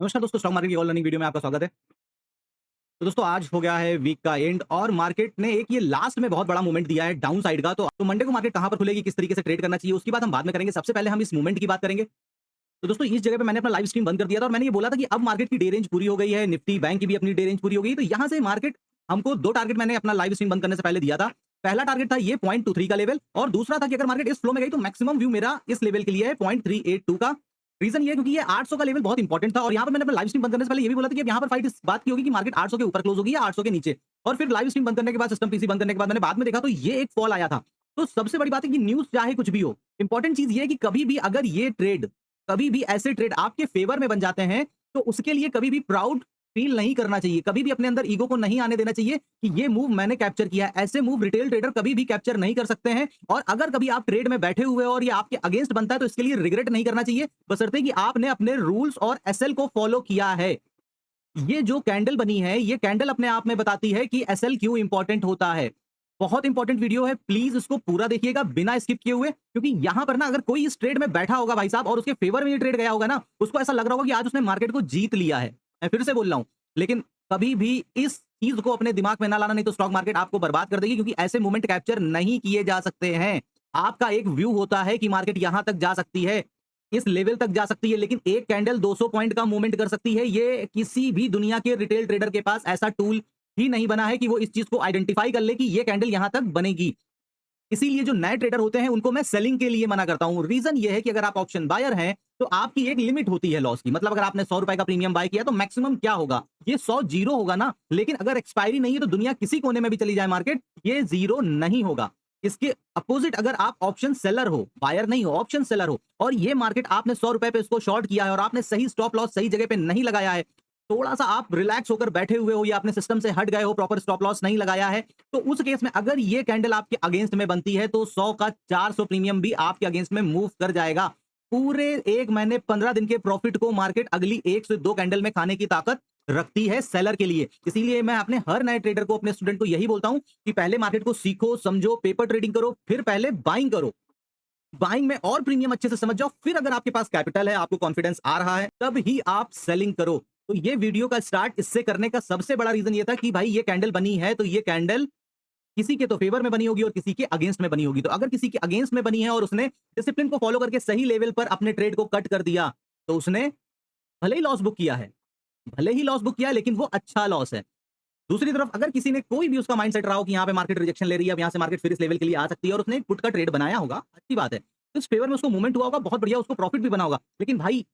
नमस्कार दोस्तों, stock market की ऑल लर्निंग वीडियो में आपका स्वागत है। तो दोस्तों आज हो गया है वीक का एंड और मार्केट ने एक ये लास्ट में बहुत बड़ा मूवमेंट दिया है डाउन साइड का। तो मंडे को मार्केट कहां पर खुलेगी, किस तरीके से ट्रेड करना चाहिए, उसकी बात हम बाद में करेंगे। सबसे पहले हम इस मूवमेंट की बात करेंगे। तो दोस्तों इस जगह पे मैंने अपना लाइव स्ट्रीम बंद कर दिया था और मैंने ये बोला था कि अब मार्केट की डे रेंज पूरी हो गई है, निफ्टी बैंक की भी अपनी डे रेंज पूरी हो गई। तो यहां से मार्केट हमको दो टारगेट मैंने अपना लाइव स्ट्रीम बंद करने से पहले दिया था। पहला टारगेट था ये 0.23 का लेवल और दूसरा था कि अगर मार्केट इस फ्लो में गई तो मैक्सिमम व्यू मेरा इस लेवल के लिए है 0.382 का। रीजन ये है क्योंकि ये 800 का लेवल बहुत इंपॉर्टेंट था और यहाँ पर मैंने अपना लाइव स्ट्रीम बंद करने से पहले ये भी बोला था कि अब यहाँ पर फाइट इस बात की होगी कि मार्केट 800 के ऊपर क्लोज होगी या 800 के नीचे। और फिर लाइव स्ट्रीम बंद करने के बाद, सिस्टम पीसी बंद करने के बाद मैंने बाद में देखा तो ये एक फॉल आया था। तो सबसे बड़ी बात है कि न्यूज चाहे कुछ भी हो, इंपॉर्टेंट चीज ये है कि कभी भी अगर ये ट्रेड, कभी भी ऐसे ट्रेड आपके फेवर में बन जाते हैं तो उसके लिए कभी भी प्राउड फील नहीं करना चाहिए। कभी भी अपने अंदर ईगो को नहीं आने देना चाहिए कि ये मूव मैंने कैप्चर किया है। ऐसे मूव रिटेल ट्रेडर कभी भी कैप्चर नहीं कर सकते हैं। और अगर कभी आप ट्रेड में बैठे हुए और ये आपके अगेंस्ट बनता है तो इसके लिए रिग्रेट नहीं करना चाहिए, बशर्ते कि आपने अपने रूल्स और एसएल को फॉलो किया है। ये जो कैंडल बनी है, ये कैंडल अपने आप में बताती है कि एसएल क्यों इंपॉर्टेंट होता है। बहुत इंपॉर्टेंट वीडियो है, प्लीज इसको पूरा देखिएगा बिना स्किप किए हुए, क्योंकि यहां पर ना अगर कोई इस ट्रेड में बैठा होगा भाई साहब और उसके फेवर में ये ट्रेड गया होगा ना, उसको ऐसा लग रहा होगा कि आज उसने मार्केट को जीत लिया है। मैं फिर से बोल रहा हूं, लेकिन कभी भी इस चीज को अपने दिमाग में ना लाना, नहीं तो स्टॉक मार्केट आपको बर्बाद कर देगी, क्योंकि ऐसे मूवमेंट कैप्चर नहीं किए जा सकते हैं। आपका एक व्यू होता है कि मार्केट यहां तक जा सकती है, इस लेवल तक जा सकती है, लेकिन एक कैंडल 200 पॉइंट का मूवमेंट कर सकती है। ये किसी भी दुनिया के रिटेल ट्रेडर के पास ऐसा टूल ही नहीं बना है कि वो इस चीज को आइडेंटिफाई कर ले कि ये कैंडल यहां तक बनेगी। इसीलिए जो नए ट्रेडर होते हैं उनको मैं सेलिंग के लिए मना करता हूं। रीजन ये है कि अगर आप ऑप्शन बायर हैं तो आपकी एक लिमिट होती है लॉस की। मतलब अगर आपने 100 रुपए का प्रीमियम बाय किया तो मैक्सिमम क्या होगा, ये 100 जीरो होगा ना। लेकिन अगर एक्सपायरी नहीं है तो दुनिया किसी कोने में भी चली जाए मार्केट, ये जीरो नहीं होगा। इसके अपोजिट अगर आप ऑप्शन सेलर हो, बायर नहीं हो, ऑप्शन सेलर हो, और ये मार्केट आपने 100 रुपए पे इसको शॉर्ट किया है और आपने सही स्टॉप लॉस सही जगह पे नहीं लगाया है, थोड़ा सा आप रिलैक्स होकर बैठे हुए हो या अपने सिस्टम से हट गए हो, प्रॉपर स्टॉप लॉस नहीं लगाया है, तो उस केस में अगर ये कैंडल आपके अगेंस्ट में बनती है तो 100 का 400 प्रीमियम भी आपके अगेंस्ट में मूव कर जाएगा। पूरे एक महीने 15 दिन के प्रॉफिट को मार्केट अगली एक से दो कैंडल में खाने की ताकत रखती है सेलर के लिए। इसीलिए मैं अपने हर नए ट्रेडर को, अपने स्टूडेंट को यही बोलता हूं कि पहले मार्केट को सीखो, समझो, पेपर ट्रेडिंग करो, फिर पहले बाइंग करो। बाइंग में और प्रीमियम अच्छे से समझ जाओ, फिर अगर आपके पास कैपिटल है, आपको कॉन्फिडेंस आ रहा है, तब ही आप सेलिंग करो। तो ये वीडियो का स्टार्ट इससे करने का सबसे बड़ा रीजन ये था कि भाई ये कैंडल बनी है तो ये कैंडल किसी के तो फेवर में बनी होगी और किसी के अगेंस्ट में बनी होगी। तो अगर किसी के अगेंस्ट में बनी है और उसने डिसिप्लिन को फॉलो करके सही लेवल पर अपने ट्रेड को कट कर दिया, तो उसने भले ही लॉस बुक किया है, भले ही लॉस बुक किया है, लेकिन वो अच्छा लॉस है। दूसरी तरफ अगर किसी ने, कोई भी उसका माइंडसेट रहा हो कि यहाँ पे मार्केट रिजेक्शन ले रही है, अब यहाँ से मार्केट फिर इस लेवल के लिए आ सकती है और उसने पुट का ट्रेड बनाया होगा, अच्छी बात है। तो इस फेवर में उसको मूवमेंट हुआ होगा, बहुत बढ़िया, उसको प्रॉफिट भी बना होगा। लेकिन भाई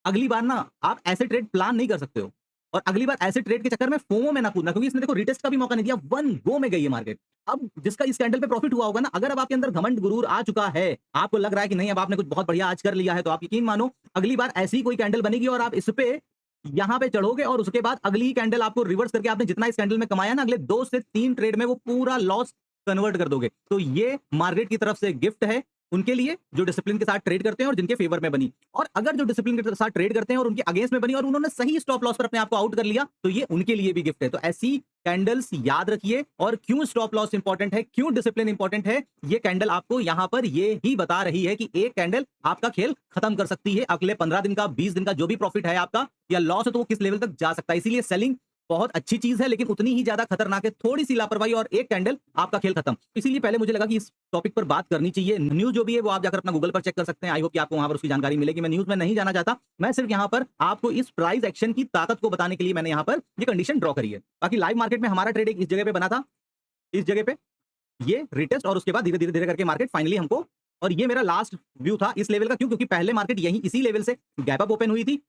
अगली बार ना आप ऐसे ट्रेड प्लान नहीं कर सकते हो और अगली बार ऐसे ट्रेड के चक्कर में फोमो में ना कूदना, क्योंकि इसने देखो रिटेस्ट का भी मौका नहीं दिया, वन गो में गई है मार्केट। अब जिसका इस कैंडल पे प्रॉफिट हुआ होगा ना, अगर अब आपके अंदर घमंड गुरूर आ चुका है, आपको लग रहा है कि नहीं अब आपने कुछ बहुत बढ़िया आज कर लिया है, तो आप यकीन मानो अगली बार ऐसी कोई कैंडल बनेगी और आप इस पे यहाँ पे चढ़ोगे और उसके बाद अगली ही कैंडल आपको रिवर्स करके आपने जितना इस कैंडल में कमाया ना, अगले 2 से 3 ट्रेड में वो पूरा लॉस कन्वर्ट कर दोगे। तो ये मार्केट की तरफ से गिफ्ट है उनके लिए जो डिसिप्लिन के साथ ट्रेड करते हैं और जिनके फेवर में बनी। और अगर जो डिसिप्लिन के साथ ट्रेड करते हैं और उनके अगेंस्ट में बनी और उन्होंने सही स्टॉप लॉस पर अपने आप को आउट कर लिया, तो ये उनके लिए भी गिफ्ट है। तो ऐसी कैंडल्स याद रखिए। और क्यों स्टॉप लॉस इंपॉर्टेंट है, क्यों डिसिप्लिन इंपॉर्टेंट है, ये कैंडल आपको यहां पर ये ही बता रही है कि एक कैंडल आपका खेल खत्म कर सकती है। अगले 15 दिन का, 20 दिन का जो भी प्रॉफिट है आपका या लॉस है, तो वो किस लेवल तक जा सकता है। इसीलिए सेलिंग बहुत अच्छी चीज है, लेकिन उतनी ही ज्यादा खतरनाक है थोड़ी सी लापरवाही और एक कैंडल आपका खेल खत्म। इसीलिए पहले मुझे लगा कि इस टॉपिक पर बात करनी चाहिए। न्यूज जो भी है वो आप जाकर अपना गूगल पर चेक कर सकते हैं। आई होप कि आपको वहां पर उसकी जानकारी मिलेगी। मैं न्यूज में नहीं जाना चाहता, मैं सिर्फ यहाँ पर आपको इस प्राइस एक्शन की ताकत को बताने के लिए मैंने यहाँ पर ये कंडीशन ड्रॉ करी है। बाकी लाइव मार्केट में हमारा ट्रेड इस जगह पे बना था, इस जगह पे ये रिटेस्ट, और उसके बाद धीरे धीरे धीरे करके मार्केट फाइनली हमको, और ये मेरा लास्ट व्यू था इस लेवल का। क्यों? क्योंकि पहले मार्केट यही इसी लेवल से गैप अप ओपन हुई थी।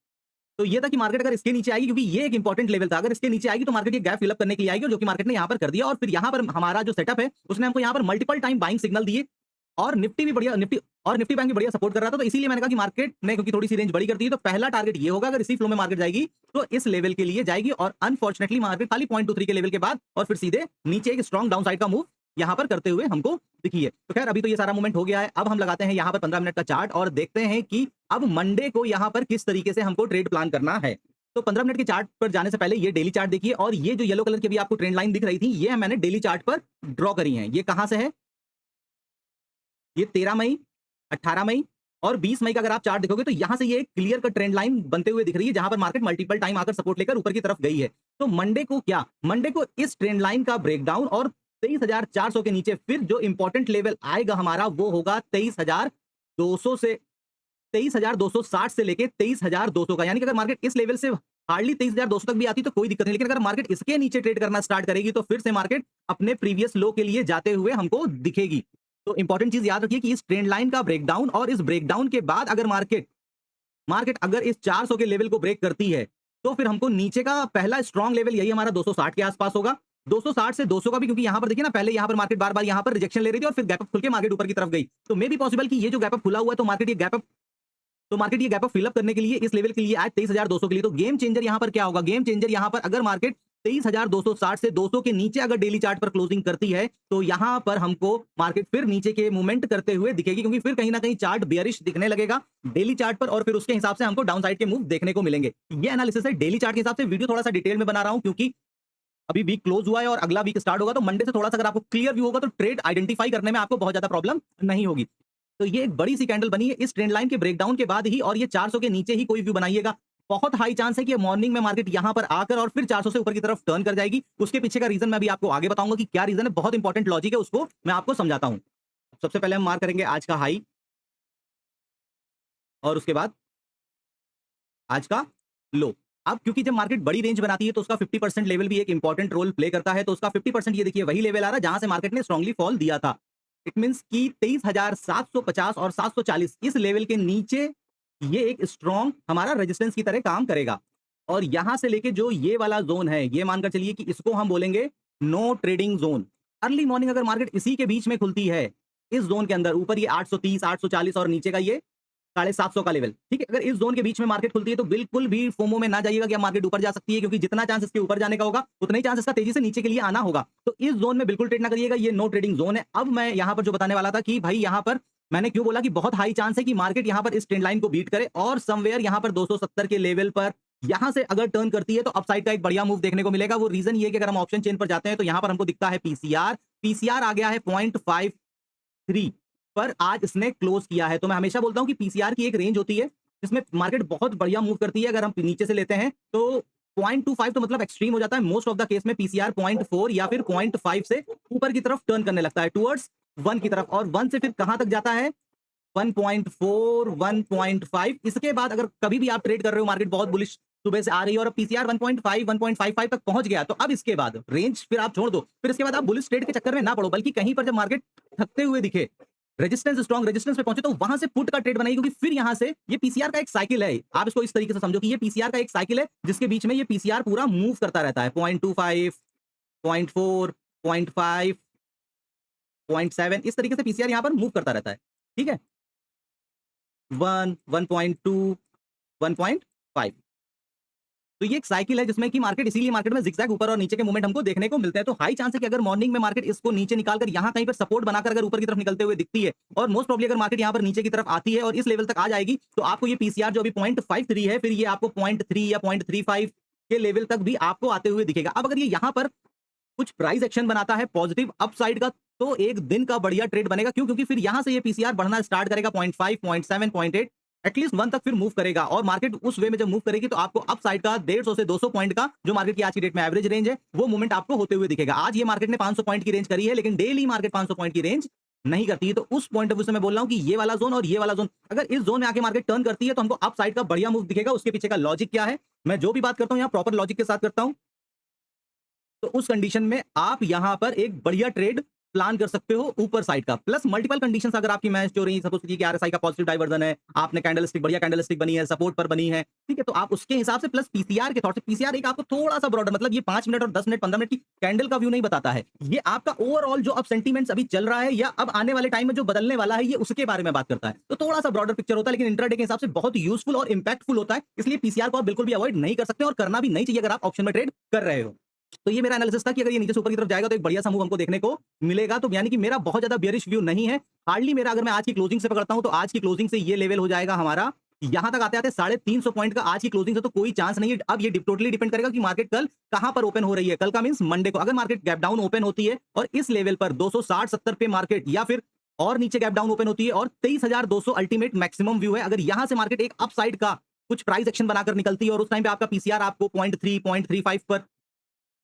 तो ये था कि मार्केट अगर इसके नीचे आएगी, क्योंकि ये एक इंपॉर्टेंट लेवल था, अगर इसके नीचे आएगी तो मार्केट ये गैप फिल अप करने के लिए आएगी, और जो कि मार्केट ने यहां पर कर दिया। और फिर यहां पर हमारा जो सेटअप है उसने हमको यहां पर मल्टीपल टाइम बाइंग सिग्नल दिए और निफ्टी भी बढ़िया, निफ्टी बैंक भी बढ़िया सपोर्ट कर रहा था। तो इसीलिए मैंने कहा कि मार्केट ने, क्योंकि थोड़ी सी रेंज बड़ी करती है, तो पहला टारगेट ये होगा, अगर इसी फ्लो में मार्केट जाएगी तो इस लेवल के लिए जाएगी। और अनफॉर्चुनेटली मार्केट खाली 0.23 के लेवल के बाद और फिर सीधे नीचे एक स्ट्रॉन्ग डाउन साइड का मूव यहां पर करते हुए हमको दिखी है। तो खैर अभी तो ये सारा मूवमेंट हो गया है। अब हम लगाते हैं यहां पर 15 मिनट का चार्ट और देखते हैं कि अब मंडे को यहां पर किस तरीके से हमको ट्रेड प्लान करना है। तो 15 मिनट के चार्ट पर जाने से पहले ये डेली चार्ट देखिए, और ये जो येलो कलर की भी आपको ट्रेंड लाइन दिख रही थी, ये मैंने डेली चार्ट पर ड्रॉ करी है। ये कहां से है? ये 13 मई, 18 मई और 20 मई का अगर आप चार्ट देखोगे तो यहाँ से ये एक क्लियर कट ट्रेंड लाइन बनते हुए दिख रही है, जहां पर मार्केट मल्टीपल टाइम आकर सपोर्ट लेकर ऊपर की तरफ गई है। तो मंडे को क्या, मंडे को इस ट्रेंड लाइन का ब्रेकडाउन और 23,400 के नीचे फिर जो इंपॉर्टेंट लेवल आएगा हमारा वो होगा 23,200 से 23,260 से लेके 23,200 का। यानी कि अगर मार्केट इस लेवल से हार्डली 23,200 तक भी आती तो कोई दिक्कत नहीं, लेकिन अगर मार्केट इसके नीचे ट्रेड करना स्टार्ट करेगी तो फिर से मार्केट अपने प्रीवियस लो के लिए जाते हुए हमको दिखेगी। तो इंपॉर्टेंट चीज याद रखिए कि इस ट्रेंड लाइन का ब्रेकडाउन और इस ब्रेकडाउन के बाद अगर मार्केट मार्केट अगर इस 400 के लेवल को ब्रेक करती है तो फिर हमको नीचे का पहला स्ट्रॉन्ग लेवल यही हमारा 260 के आसपास होगा। 260 से 200 का भी, क्योंकि यहां पर देखिए ना, पहले यहां पर मार्केट बार बार यहां पर रिजेक्शन ले रही थी और फिर गैप अप खुल के मार्केट ऊपर की तरफ गई। तो मे भी पॉसिबल कि ये जो गैप अप खुला हुआ है तो मार्केट ये गैप अप फिलअप करने के लिए इस लेवल के लिए आज 23,200 के लिए। तो गेम चेंजर यहां पर क्या होगा, गेम चेंजर यहां पर अगर मार्केट 23,260 से 200 के नीचे अगर डेली चार्ट पर क्लोजिंग करती है तो यहां पर हमको मार्केट फिर नीचे के मूवमेंट करते हुए दिखेगी, क्योंकि फिर कहीं ना कहीं चार्ट बेयरिश दिखने लगेगा डेली चार्ट पर और फिर उसके हिसाब से हमको डाउन साइड के मूव देखने को मिलेंगे। ये एनालिसिस है डेली चार्ट के हिसाब से। वीडियो थोड़ा सा डिटेल में बना रहा हूं क्योंकि अभी वीक क्लोज हुआ है और अगला वीक स्टार्ट होगा, तो मंडे से थोड़ा सा अगर आपको क्लियर व्यू होगा तो ट्रेड आइडेंटिफाई करने में आपको बहुत ज्यादा प्रॉब्लम नहीं होगी। तो ये एक बड़ी सी कैंडल बनी है इस ट्रेंड लाइन के ब्रेकडाउन के बाद ही, और ये 400 के नीचे ही कोई व्यू बनाइएगा। बहुत हाई चांस है कि मॉर्निंग में मार्केट यहां पर आकर और फिर 400 से ऊपर की तरफ टर्न कर जाएगी। उसके पीछे का रीजन मैं अभी आपको आगे बताऊंगा कि क्या रीजन है, बहुत इंपॉर्टेंट लॉजिक है, उसको मैं आपको समझाता हूं। सबसे पहले हम मार्क करेंगे आज का हाई और उसके बाद आज का लो। अब क्योंकि जब मार्केट बड़ी रेंज बनाती है तो उसका 50% लेवल भी एक इंपॉर्टेंट रोल प्ले करता है। तो उसका 50% ये देखिए वही लेवल आ रहा है जहां से मार्केट ने स्ट्रांगली फॉल दिया था। इट मींस कि 23,750 और 740 इस लेवल के नीचे ये एक स्ट्रॉन्ग हमारा रेजिस्टेंस की तरह काम करेगा। और यहां से लेके जो ये वाला जोन है, ये मानकर चलिए कि इसको हम बोलेंगे no trading zone. Early morning अगर मार्केट इसी के बीच में खुलती है, इस जोन के अंदर, ऊपर ये 830 840 और नीचे का ये 750 का लेवल, ठीक है, अगर इस जोन के बीच में मार्केट खुलती है तो बिल्कुल भी फोमो में ना जाइएगा कि मार्केट ऊपर जा सकती है, क्योंकि जितना चांस इसके ऊपर जाने का होगा उतना ही चांस इसका तेजी से नीचे के लिए आना होगा। तो इस जोन में बिल्कुल ट्रेड ना करिएगा, ये नो ट्रेडिंग जोन है। अब मैं यहां पर जो बताने वाला था कि भाई यहां पर मैंने क्यों बोला कि बहुत हाई चांस है कि मार्केट यहां पर इस ट्रेंड लाइन को बीट करे और समवेयर यहां पर 270 के लेवल पर यहां से अगर टर्न करती है तो अपसाइड का एक बढ़िया मूव देखने को मिलेगा। वो रीजन ये कि अगर हम ऑप्शन चेन पर जाते हैं तो यहां पर हमको दिखता है पीसीआर आ गया है 0.53 पर आज इसने क्लोज किया है। तो मैं हमेशा बोलता हूं कि पीसीआर की एक रेंज होती है जिसमें मार्केट बहुत बढ़िया मूव करती है। अगर हम नीचे से लेते हैं तो 0.25 तो मतलब एक्सट्रीम हो जाता है। मोस्ट ऑफ द केस में पीसीआर 0.4 या फिर 0.5 से ऊपर की तरफ टर्न करने लगता है टुवर्ड्स 1 की तरफ, और 1 से फिर कहां तक जाता है 1.4 1.5। इसके बाद अगर कभी भी आप ट्रेड कर रहे हो, मार्केट बहुत बुलिश सुबह से आ रही है और पीसीआर 1.5 1.55 तक पहुंच गया, तो अब इसके बाद रेंज फिर आप छोड़ दो, फिर इसके बाद आप बुलिश ट्रेड के चक्कर में ना पड़ो, बल्कि कहीं पर जब मार्केट थकते हुए दिखे, रेजिस्टेंस स्ट्रॉन्ग रेजिस्टेंस पे पहुंचे तो वहां से पुट का ट्रेड बनाइए, क्योंकि फिर यहां से ये पीसीआर का एक साइकिल है। आप इसको इस तरीके से समझो कि ये पीसीआर का एक साइकिल है जिसके बीच में ये पीसीआर पूरा मूव करता रहता है। 0.25 0.4 0.5 0.7 इस तरीके से पीसीआर यहां पर मूव करता रहता है, ठीक है। 1 1.2 1.5, तो ये एक साइकिल है जिसमें कि मार्केट, इसीलिए मार्केट में जिगजैग ऊपर और नीचे के मूवमेंट हमको देखने को मिलते हैं। तो हाई चांस है कि अगर मॉर्निंग में मार्केट इसको नीचे निकालकर यहां कहीं पर सपोर्ट बनाकर अगर ऊपर की तरफ निकलते हुए दिखती है, और मोस्ट प्रॉब्ली अगर मार्केट यहां पर नीचे की तरफ आती है और इस लेवल तक आ जाएगी, तो आपको ये पीसीआर जो अभी 0.53 है, फिर ये आपको 0.3 या 0.35 के लेवल तक भी आपको आते हुए दिखेगा। अब अगर ये यहां पर कुछ प्राइस एक्शन बनाता है पॉजिटिव अपसाइड का, तो एक दिन का बढ़िया ट्रेड बनेगा। क्यों? क्योंकि फिर यहां से ये पीसीआर बढ़ना स्टार्ट करेगा 0.5 0.7 0.8 एटलीस्ट 1 तक फिर मूव करेगा, और मार्केट उस वे में जब मूव करेगी तो आपको अपसाइड का 150 से 200 पॉइंट का, जो मार्केट की आज की डेट में एवरेज रेंज है, वो मूवमेंट आपको होते हुए दिखेगा। आज ये मार्केट ने 500 पॉइंट की रेंज करी है, लेकिन डेली मार्केट 500 पॉइंट की रेंज नहीं करती है। तो उस पॉइंट ऑफ व्यू से मैं बोल रहा हूं कि ये वाला जोन और ये वाला जोन, अगर इस जोन में आके मार्केट टर्न करती है तो हमको अपसाइड का बढ़िया मूव दिखेगा। उसके पीछे का लॉजिक क्या है, मैं जो भी बात करता हूं यहाँ प्रॉपर लॉजिक के साथ करता हूं। तो उस कंडीशन में आप यहां पर एक बढ़िया ट्रेड प्लान कर सकते हो ऊपर साइड का। प्लस मल्टीपल कंडीशंस अगर आपकी मैच हो रही है, सपोज कीजिए कि आरएसआई का पॉजिटिव डाइवर्जन है, आपने कैंडलस्टिक बढ़िया कैंडलस्टिक बनी है, सपोर्ट पर बनी है, ठीक है, तो आप उसके हिसाब से प्लस पीसीआर के थॉट से, पीसीआर एक आपको थोड़ा सा ब्रॉडर, मतलब ये 5 मिनट और 10 मिनट 15 मिनट की कैंडल का व्यू नहीं बताता है, ये आपका ओवरऑल जो अब सेंटीमेंट्स अभी चल रहा है या अब आने वाले टाइम में जो बदलने वाला है, ये उसके बारे में बात करता है। तो थोड़ा सा ब्रॉडर पिक्चर होता है, लेकिन इंट्राडे के हिसाब से बहुत यूजफुल और इंपैक्टफुल होता है। इसलिए पीसीआर को आप बिल्कुल भी अवॉइड नहीं कर सकते और करना भी नहीं चाहिए अगर आप ऑप्शन में ट्रेड कर रहे हो। तो ये मेरा एनालिसिस था कि अगर ये नीचे से ऊपर की तरफ जाएगा तो एक बढ़िया सा मूव हमको देखने को मिलेगा। तो यानी कि मेरा बहुत ज्यादा बेयरिश व्यू नहीं है, हार्डली मेरा, अगर मैं आज की क्लोजिंग से पकड़ता हूं तो आज की क्लोजिंग से ये लेवल हो जाएगा हमारा, यहां तक आते आते 350 पॉइंट का आज की क्लोजिंग से तो कोई चांस नहीं है। अब ये टोटली डिपेंड करेगा कि मार्केट कल कहां पर ओपन हो रही है। कल का मींस मंडे को अगर मार्केट गैप डाउन ओपन होती है और इस लेवल पर 260-70 पे मार्केट या फिर और नीचे गैप डाउन ओपन होती है और 23,200 अल्टीमेट मैक्सिमम व्यू है। अगर यहां से मार्केट एक अप साइड का कुछ प्राइस एक्शन बनाकर निकलती है और उस टाइम पे आपका पीसीआर आपको 0.3 0.35 पर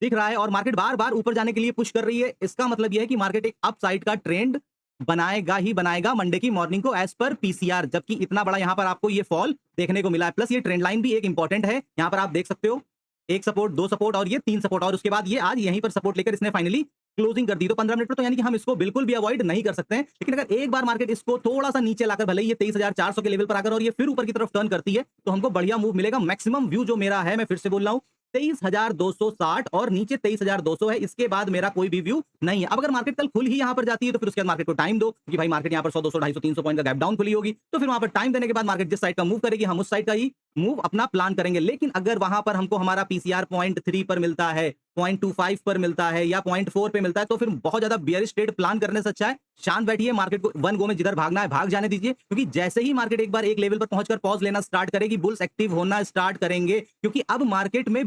दिख रहा है और मार्केट बार-बार ऊपर जाने के लिए पुश कर रही है, इसका मतलब यह है कि मार्केट एक अप साइड का ट्रेंड बनाएगा ही बनाएगा मंडे की मॉर्निंग को एज पर पीसीआर। जबकि इतना बड़ा यहां पर आपको ये फॉल देखने को मिला है। प्लस ये ट्रेंड लाइन भी एक इंपॉर्टेंट है। यहां पर आप देख सकते हो, एक सपोर्ट, दो सपोर्ट और ये तीन सपोर्ट, और उसके बाद ये आज यहीं पर सपोर्ट लेकर इसने फाइनली क्लोजिंग कर दी। तो 15 मिनट पर तो यानी कि हम इसको बिल्कुल भी अवॉइड नहीं कर सकते हैं। लेकिन अगर एक बार मार्केट इसको थोड़ा सा नीचे लाकर, भले ही ये 23,400 के लेवल पर आकर और ये फिर ऊपर की तरफ टर्न करती है, तो हमको बढ़िया मूव मिलेगा। मैक्सिमम व्यू जो मेरा है, मैं फिर से बोल रहा हूं, 23,260 और नीचे 23,200 है। इसके बाद मेरा कोई भी व्यू नहीं है। अब अगर मार्केट कल खुल ही यहां पर जाती है तो फिर उसके बाद मार्केट को टाइम दो कि भाई मार्केट यहां पर 100 200 250 300 पॉइंट का गैप डाउन खुली होगी, तो फिर वहां पर टाइम देने के बाद मार्केट जिस साइड का मूव करेगी हम उस साइड का ही मूव अपना प्लान करेंगे। लेकिन अगर वहां पर हमको हमारा पीसीआर 0.3 पर मिलता है, 0.25 पर मिलता है या 0.4 पे मिलता है, तो फिर बहुत ज्यादा बियरिश ट्रेड प्लान करने से अच्छा है शांत बैठिए, मार्केट को वन गो में जिधर भागना है भाग जाने दीजिए। क्योंकि जैसे ही मार्केट एक बार एक लेवल पर पहुंचकर पॉज लेना स्टार्ट करेगी, बुल्स एक्टिव होना स्टार्ट करेंगे। क्योंकि अब मार्केट में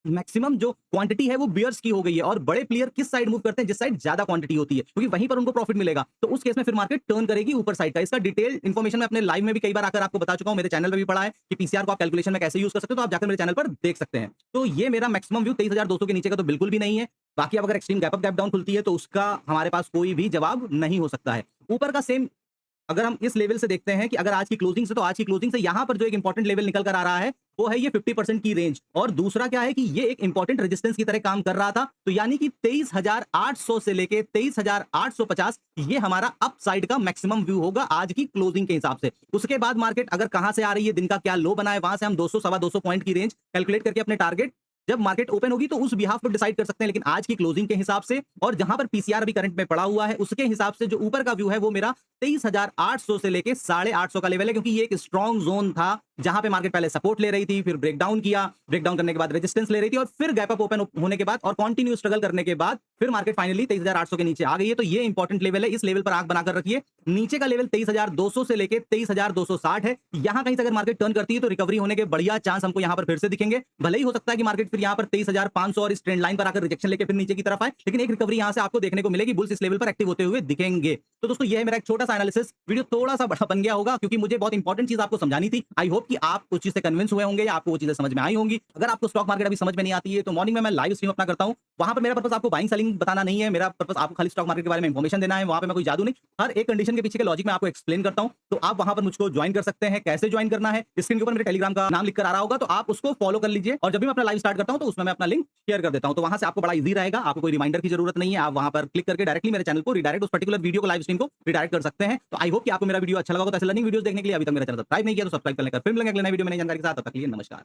मैक्सिमम जो क्वांटिटी है वो बियर्स की हो गई है और बड़े प्लेयर किस साइड मूव करते हैं, जिस साइड ज्यादा क्वांटिटी होती है, क्योंकि वहीं पर उनको प्रॉफिट मिलेगा। तो उस केस में फिर मार्केट टर्न करेगी ऊपर साइड का। इसका डिटेल इन्फॉर्मेशन मैं अपने लाइव में भी कई बार आकर आपको बता चुका हूं, मेरे चैनल पे भी पड़ा है कि पीसीआर को आप कैलकुलेशन में कैसे यूज कर सकते हो, तो आप जाकर मेरे चैनल पर देख सकते हैं। तो ये मेरा मैक्सिमम व्यू 23,200 के नीचे का तो बिल्कुल भी नहीं है। बाकी अब अगर extreme gap up gap down खुलती है तो उसका हमारे पास कोई भी जवाब नहीं हो सकता है। ऊपर का सेम अगर हम इस लेवल से देखते हैं कि अगर आज की क्लोजिंग से, तो आज की क्लोजिंग से यहां पर जो एक इंपॉर्टेंट लेवल निकल कर आ रहा है वो है ये 50% की रेंज, और दूसरा क्या है कि ये एक इंपॉर्टेंट रेजिस्टेंस की तरह काम कर रहा था। तो यानी कि 23,800 से लेके 23,850 ये हमारा अप साइड का मैक्सिमम व्यू होगा आज की क्लोजिंग के हिसाब से। उसके बाद मार्केट अगर कहां से आ रही है, दिन का क्या लो बना है, वहां से हम 200 सवा 200 पॉइंट की रेंज कैलकुलेट करके अपने टारगेट जब मार्केट ओपन होगी तो उस बिहाफ पर डिसाइड कर सकते हैं। लेकिन आज की क्लोजिंग के हिसाब से और जहां पर पीसीआर अभी करंट में पड़ा हुआ है उसके हिसाब से जो ऊपर का व्यू है वो मेरा 23,800 से लेके 850 का लेवल है। क्योंकि ये एक स्ट्रॉन्ग जोन था जहां पे मार्केट पहले सपोर्ट ले रही थी, फिर ब्रेकडाउन किया, ब्रेकडाउन करने के बाद रेजिस्टेंस ले रही थी और फिर गैप अप ओपन होने के बाद और कंटिन्यू स्ट्रगल करने के बाद फिर मार्केट फाइनली 23,800 के नीचे आ गई है। तो ये इंपॉर्टेंट लेवल है, इस लेवल पर आंख बनाकर रखिए। नीचे का लेवल 23,200 से लेके 23,260 है। यहां कहीं से अगर मार्केट टर्न करती है तो रिकवरी होने के बढ़िया चांस हमको यहां पर फिर से दिखेंगे। भले ही हो सकता है कि मार्केट फिर यहां पर 23,500 और इस ट्रेंड लाइन पर आकर रिजेक्शन लेके फिर नीचे की तरफ आए, लेकिन एक रिकवरी यहां से आपको देखने को मिलेगी, बुल्स इस लेवल पर एक्टिव होते हुए दिखेंगे। तो दोस्तों ये है मेरा एक छोटा सा एनालिसिस। वीडियो थोड़ा सा बड़ा बन गया होगा क्योंकि मुझे बहुत इंपॉर्टेंट चीज आपको समझानी थी। आई होप कि आप उस चीज से कन्विंस हुए होंगे या आपको वो चीजें समझ में आई होंगी। अगर आपको स्टॉक मार्केट अभी समझ में नहीं आती है तो मॉर्निंग में मैं लाइव स्ट्रीम अपना करता हूं। वहां पर मेरा पर्पस आपको बाइंग सेलिंग बताना नहीं है, मेरा पर्पस आपको खाली स्टॉक मार्केट के बारे में इंफॉर्मेशन देना है। वहां पे मैं कोई जादू नहीं, हर एक कंडीशन के पीछे के लॉजिक में आपको एक्सप्लेन करता हूं। तो आप वहां पर मुझको ज्वाइन कर सकते हैं। कैसे ज्वाइन करना है, स्क्रीन के ऊपर मेरे टेलीग्राम का नाम लिखकर आ रहा होगा, तो आप उसको फॉलो कर लीजिए। और जब भी मैं अपना लाइव स्टार्ट करता हूं तो उसमें मैं अपना लिंक शेयर कर देता हूं, तो वहां से आपको बड़ा ईजी रहेगा। आपको कोई रिमाइंडर की जरूरत नहीं है, आप वहां पर क्लिक करके डायरेक्टली मेरे चैनल को रिडायरेक्ट, उस पर्टिकुलर वीडियो को, लाइव स्ट्रीम को रिडायरेक्ट कर सकते हैं। तो आई होप कि आपको मेरा वीडियो अच्छा लगा होगा। तो ऐसे लर्निंग वीडियोस देखने के लिए अभी तक मेरा चैनल सब्सक्राइब नहीं किया तो सब्सक्राइब कर लेकर फिर मिलेंगे अगले नए वीडियो में नई जानकारी के साथ। तब तक के लिए नमस्कार।